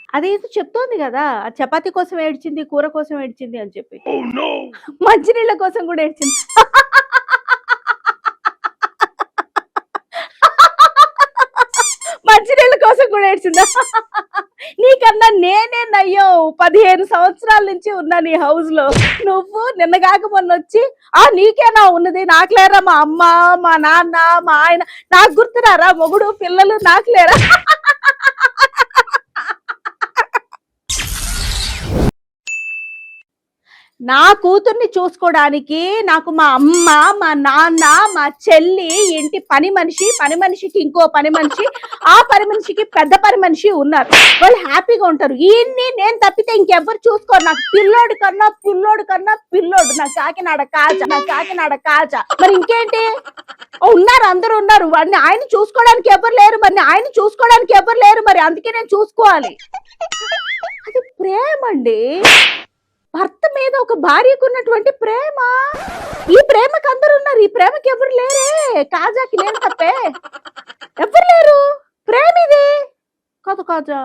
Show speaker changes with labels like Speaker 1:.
Speaker 1: అదేదో చెప్తోంది గదా! చపాతీ కోసం ఏడ్చింది, కూర కోసం ఏడ్చింది అని చెప్పి. మంచినీళ్ళ కోసం గూడా ఏడ్చింది. మంచినీళ్ళ కోసం కూడా ఏడ్చిందా? నీకన్నా నేనే నయ్యం. 15 సంవత్సరాల నుంచి ఉన్నా నీ హౌస్‌లో. నువ్వు నిన్నగాక మొన్నొచ్చి నీకేనా ఉన్నది? నాకు లేరా మా అమ్మ, మా నాన్న, మా ఆయన నాకు గుర్తురారా మొగుడు, పిల్లలు నాకు లేరా? నా కూతుర్ని చూసుకోవడానికి నాకు మా అమ్మ, మా నాన్న, మా చెల్లి, ఇంటి పని మనిషికి ఇంకో పని మనిషి, ఆ పని మనిషికి పెద్ద పని మనిషి ఉన్నారు. వాళ్ళు హ్యాపీగా ఉంటారు. ఈయన్ని నేను తప్పితే ఇంకెవ్వరు చూసుకోరు. నాకు పిల్లోడు కన్నా పిల్లోడు. నా కాకినాడ కాచ. మరి ఇంకేంటి? ఉన్నారు, అందరూ ఉన్నారు. వాడిని ఆయన చూసుకోవడానికి ఎవరు లేరు. మరి అందుకే నేను చూసుకోవాలి. అది ప్రేమ అండి. భర్త మీద ఒక భార్యకు ఉన్నటువంటి ప్రేమ. ఈ ప్రేమకు అందరు ఉన్నారు. ఈ ప్రేమకి ఎవరు లేరే. కాజాకి నేను తప్పే ఎవరు లేరు. ప్రేమ ఇది కాదు కాజా.